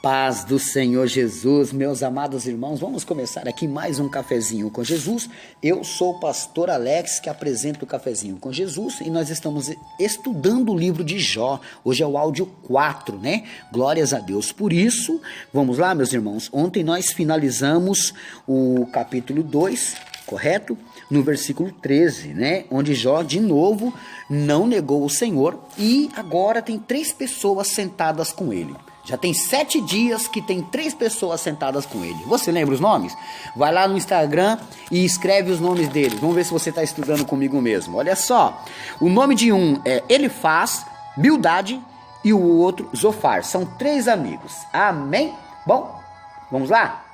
paz do Senhor Jesus, meus amados irmãos, vamos começar aqui mais um Cafezinho com Jesus. Eu sou o pastor Alex, que apresento o Cafezinho com Jesus, e nós estamos estudando o livro de Jó. Hoje é o áudio 4, né? Glórias a Deus por isso. Vamos lá, meus irmãos. Ontem nós finalizamos o capítulo 2, correto? No versículo 13, né? Onde Jó, de novo, não negou o Senhor, e agora tem 3 pessoas sentadas com ele. Já tem 7 dias que tem 3 pessoas sentadas com ele. Você lembra os nomes? Vai lá no Instagram e escreve os nomes deles. Vamos ver se você está estudando comigo mesmo. Olha só. O nome de um é Elifaz, Bildade e o outro Zofar. São 3 amigos. Amém? Bom, vamos lá?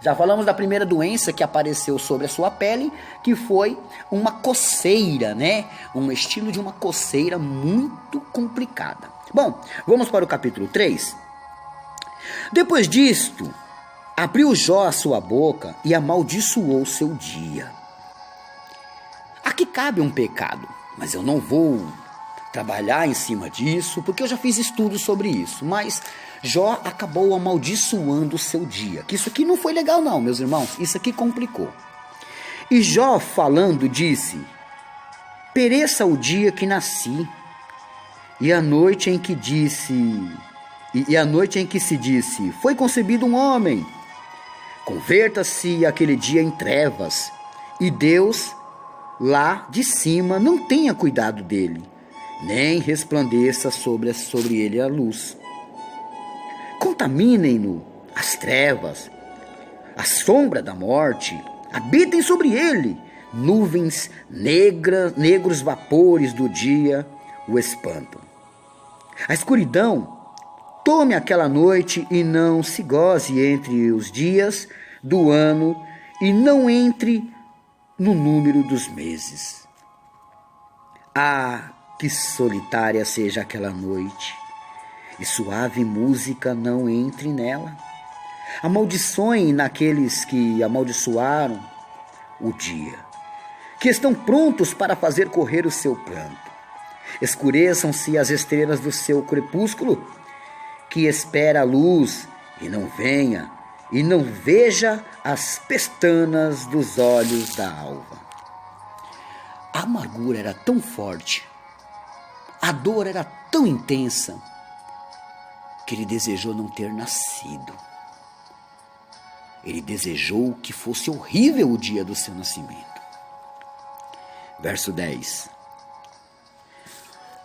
Já falamos da primeira doença que apareceu sobre a sua pele, que foi uma coceira, né? Um estilo de uma coceira muito complicada. Bom, vamos para o capítulo 3. Depois disto, abriu Jó a sua boca e amaldiçoou seu dia. Aqui cabe um pecado, mas eu não vou trabalhar em cima disso, porque eu já fiz estudos sobre isso. Mas Jó acabou amaldiçoando o seu dia. Que isso aqui não foi legal não, meus irmãos. Isso aqui complicou. E Jó, falando, disse: pereça o dia que nasci, e a noite em que se disse, foi concebido um homem. Converta-se aquele dia em trevas, e Deus, lá de cima, não tenha cuidado dele, nem resplandeça sobre ele a luz. Contaminem-no as trevas, a sombra da morte, habitem sobre ele, nuvens negros vapores do dia o espantam. A escuridão tome aquela noite e não se goze entre os dias do ano e não entre no número dos meses. Ah, que solitária seja aquela noite, e suave música não entre nela. Amaldiçoem naqueles que amaldiçoaram o dia, que estão prontos para fazer correr o seu pranto. Escureçam-se as estrelas do seu crepúsculo, que espera a luz e não venha, e não veja as pestanas dos olhos da alva. A amargura era tão forte, a dor era tão intensa, que ele desejou não ter nascido. Ele desejou que fosse horrível o dia do seu nascimento. Verso 10.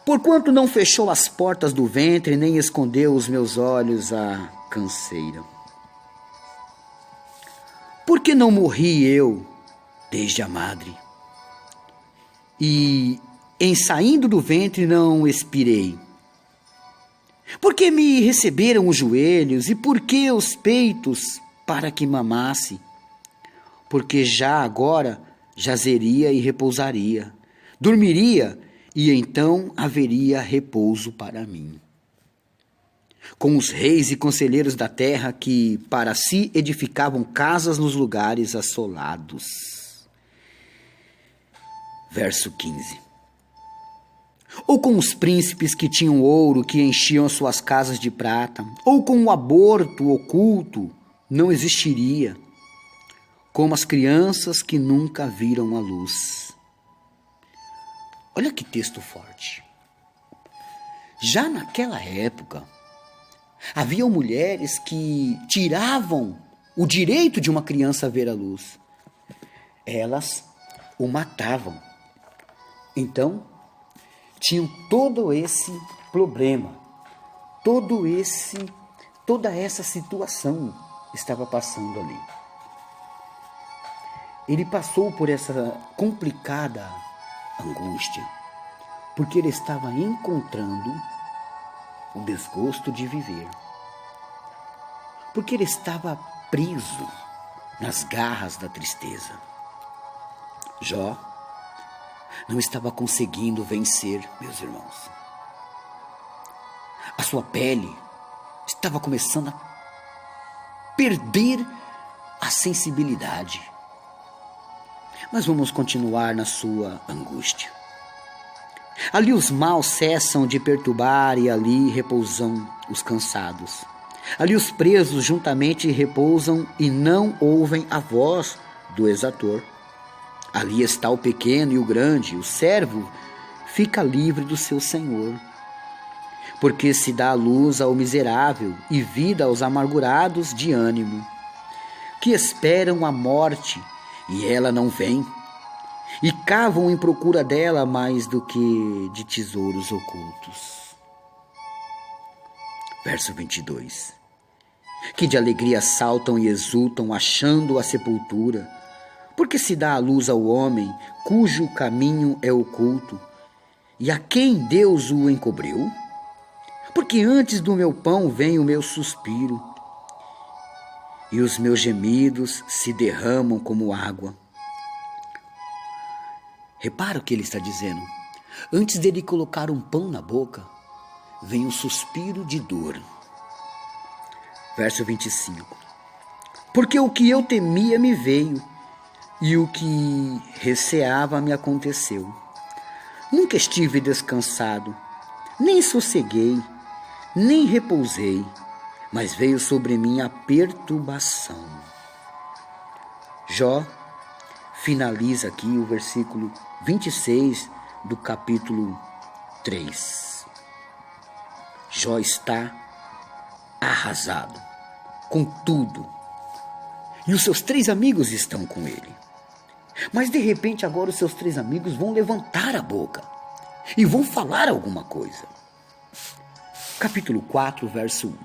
Porquanto não fechou as portas do ventre, nem escondeu os meus olhos à canseira. Por que não morri eu desde a madre? E em saindo do ventre não expirei? Por que me receberam os joelhos e por que os peitos para que mamasse? Porque já agora jazeria e repousaria, dormiria e então haveria repouso para mim. Com os reis e conselheiros da terra que para si edificavam casas nos lugares assolados. Verso 15. Ou com os príncipes que tinham ouro, que enchiam suas casas de prata, ou com o aborto oculto, não existiria, como as crianças que nunca viram a luz. Olha que texto forte. Já naquela época, haviam mulheres que tiravam o direito de uma criança ver a luz. Elas o matavam. Então, tinham todo esse problema, toda essa situação estava passando ali. Ele passou por essa complicada angústia, porque ele estava encontrando o desgosto de viver, porque ele estava preso nas garras da tristeza. Jó não estava conseguindo vencer, meus irmãos. A sua pele estava começando a perder a sensibilidade. Mas vamos continuar na sua angústia. Ali os maus cessam de perturbar e ali repousam os cansados. Ali os presos juntamente repousam e não ouvem a voz do exator. Ali está o pequeno e o grande, o servo fica livre do seu senhor. Porque se dá luz ao miserável e vida aos amargurados de ânimo, que esperam a morte e ela não vem, e cavam em procura dela mais do que de tesouros ocultos. Verso 22. Que de alegria saltam e exultam, achando a sepultura, porque se dá a luz ao homem, cujo caminho é oculto, e a quem Deus o encobriu? Porque antes do meu pão vem o meu suspiro, e os meus gemidos se derramam como água. Repara o que ele está dizendo. Antes dele colocar um pão na boca, vem um suspiro de dor. Verso 25. Porque o que eu temia me veio, e o que receava me aconteceu. Nunca estive descansado, nem sosseguei, nem repousei, mas veio sobre mim a perturbação. Jó finaliza aqui o versículo 26 do capítulo 3. Jó está arrasado com tudo. E os seus 3 amigos estão com ele. Mas de repente agora os seus 3 amigos vão levantar a boca e vão falar alguma coisa. Capítulo 4, verso 1.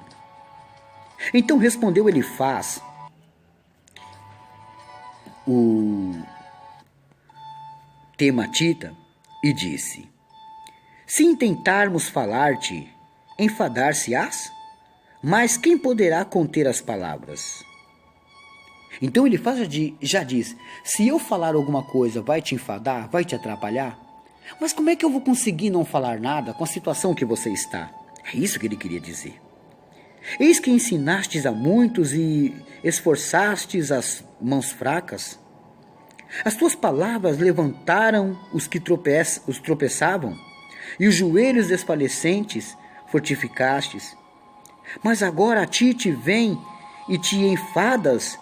Então respondeu Elifaz, o tematita, e disse: se intentarmos falar-te, enfadar-se-ás? Mas quem poderá conter as palavras? Então Elifaz já diz: se eu falar alguma coisa, vai te enfadar, vai te atrapalhar? Mas como é que eu vou conseguir não falar nada com a situação que você está? É isso que ele queria dizer. Eis que ensinastes a muitos e esforçastes as mãos fracas. As tuas palavras levantaram os que tropeçavam, e os joelhos desfalecentes fortificastes. Mas agora a ti te vem e te enfadas,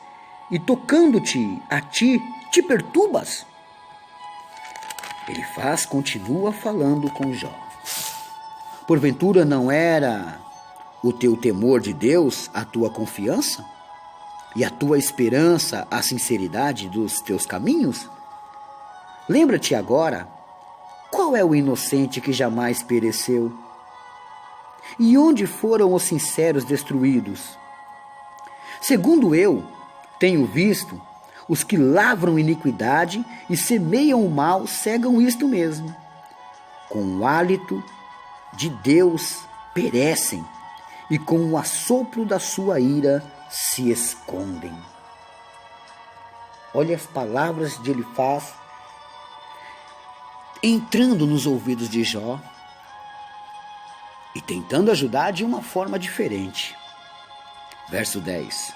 e tocando-te a ti, te perturbas. Elifaz continua falando com Jó. Porventura não era o teu temor de Deus a tua confiança? E a tua esperança a sinceridade dos teus caminhos? Lembra-te agora, qual é o inocente que jamais pereceu? E onde foram os sinceros destruídos? Segundo eu tenho visto, os que lavram iniquidade e semeiam o mal cegam isto mesmo. Com o hálito de Deus perecem, e com o assopro da sua ira se escondem. Olha as palavras de Elifaz entrando nos ouvidos de Jó e tentando ajudar de uma forma diferente. Verso 10.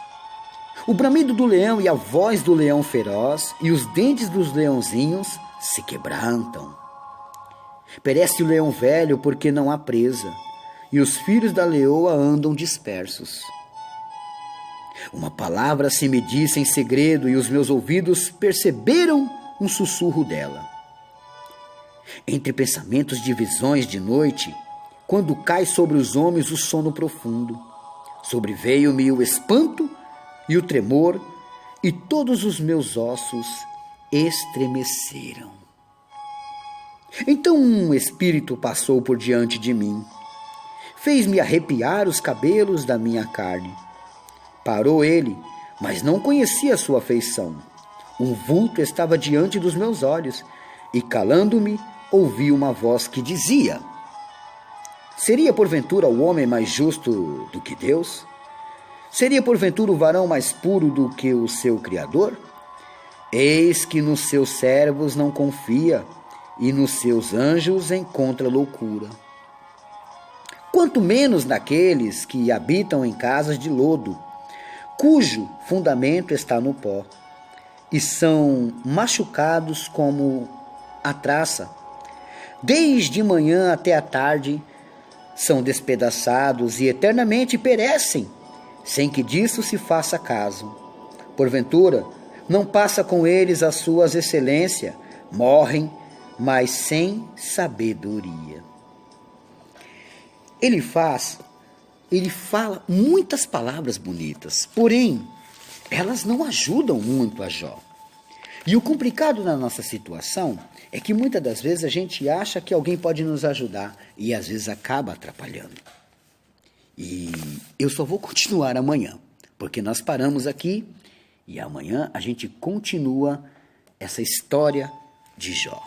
O bramido do leão e a voz do leão feroz e os dentes dos leãozinhos se quebrantam. Perece o leão velho porque não há presa, e os filhos da leoa andam dispersos. Uma palavra se me disse em segredo, e os meus ouvidos perceberam um sussurro dela. Entre pensamentos de visões de noite, quando cai sobre os homens o sono profundo, sobreveio-me o espanto e o tremor, e todos os meus ossos estremeceram. Então um espírito passou por diante de mim, fez-me arrepiar os cabelos da minha carne. Parou ele, mas não conhecia sua feição. Um vulto estava diante dos meus olhos, e calando-me, ouvi uma voz que dizia: seria porventura o homem mais justo do que Deus? Seria porventura o varão mais puro do que o seu Criador? Eis que nos seus servos não confia, e nos seus anjos encontra loucura. Quanto menos naqueles que habitam em casas de lodo, cujo fundamento está no pó, e são machucados como a traça. Desde manhã até a tarde são despedaçados e eternamente perecem, sem que disso se faça caso. Porventura, não passa com eles as suas excelências, morrem, mas sem sabedoria. Ele fala muitas palavras bonitas, porém, elas não ajudam muito a Jó. E o complicado na nossa situação é que muitas das vezes a gente acha que alguém pode nos ajudar e às vezes acaba atrapalhando. E eu só vou continuar amanhã, porque nós paramos aqui e amanhã a gente continua essa história de Jó.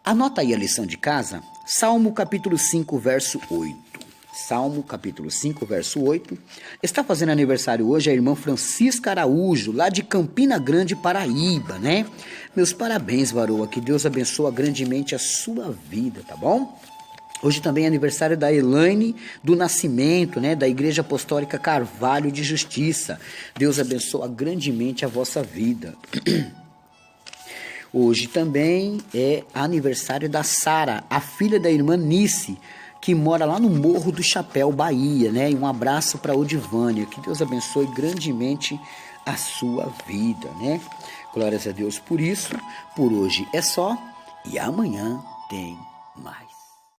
Anota aí a lição de casa, Salmo capítulo 5, verso 8. Salmo capítulo 5, verso 8. Está fazendo aniversário hoje a irmã Francisca Araújo, lá de Campina Grande, Paraíba, né? Meus parabéns, varoa, que Deus abençoe grandemente a sua vida, tá bom? Hoje também é aniversário da Elaine do Nascimento, né? Da Igreja Apostólica Carvalho de Justiça. Deus abençoe grandemente a vossa vida. Hoje também é aniversário da Sara, a filha da irmã Nice, que mora lá no Morro do Chapéu, Bahia, né? E um abraço para Odivânia, que Deus abençoe grandemente a sua vida, né? Glórias a Deus por isso, por hoje é só e amanhã tem mais.